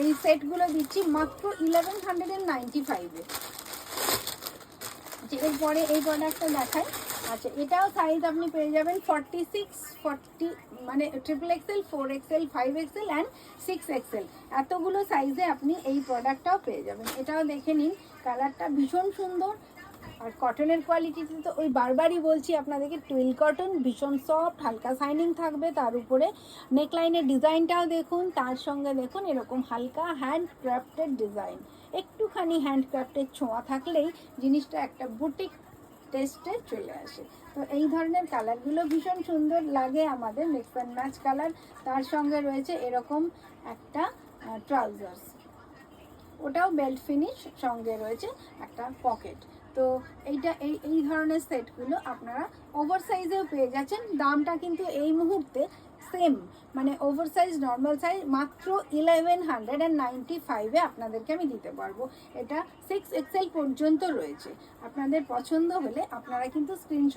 এই সেটগুলো দিচ্ছি মাত্র 1195-এ। এরপরে এই প্রোডাক্টটা দেখাই। আচ্ছা, এটাও সাইজ আপনি পেয়ে যাবেন 46, 40 মানে XXL, 4XL, 5XL and 6XL, এতগুলো সাইজে আপনি এই প্রোডাক্টটাও পেয়ে যাবেন। এটাও দেখে নিন, কালারটা ভীষণ সুন্দর। আর কটনের কোয়ালিটিতে তো ওই বারবারই বলছি আপনাদেরকে, টুইল কটন, ভীষণ সফট, হালকা শাইনিং থাকবে। তার উপরে নেকলাইনের ডিজাইনটাও দেখুন, তার সঙ্গে দেখুন এরকম হালকা হ্যান্ড ক্রাফটেড ডিজাইন, একটুখানি হ্যান্ড ক্রাফটের ছোঁয়া থাকলেই জিনিসটা একটা বুটিক টেস্টে চলে আসে। তো এই ধরনের কালারগুলো ভীষণ সুন্দর লাগে আমাদের, মিক্স অ্যান্ড ম্যাচ কালার। তার সঙ্গে রয়েছে এরকম একটা ট্রাউজার্স, ওটাও বেল্ট ফিনিশ, সঙ্গে রয়েছে একটা পকেট। তো এইটা এই ধরনের সেটগুলো আপনারা ওভার সাইজেও পেয়ে যাচ্ছেন। দামটা কিন্তু এই মুহূর্তে সেম, মানে ওভার সাইজ নর্মাল সাইজ মাত্র 1195-এ আপনাদেরকে আমি দিতে পারবো। এটা 6XL পর্যন্ত রয়েছে। আপনাদের পছন্দ হলে আপনারা কিন্তু স্ক্রিনশট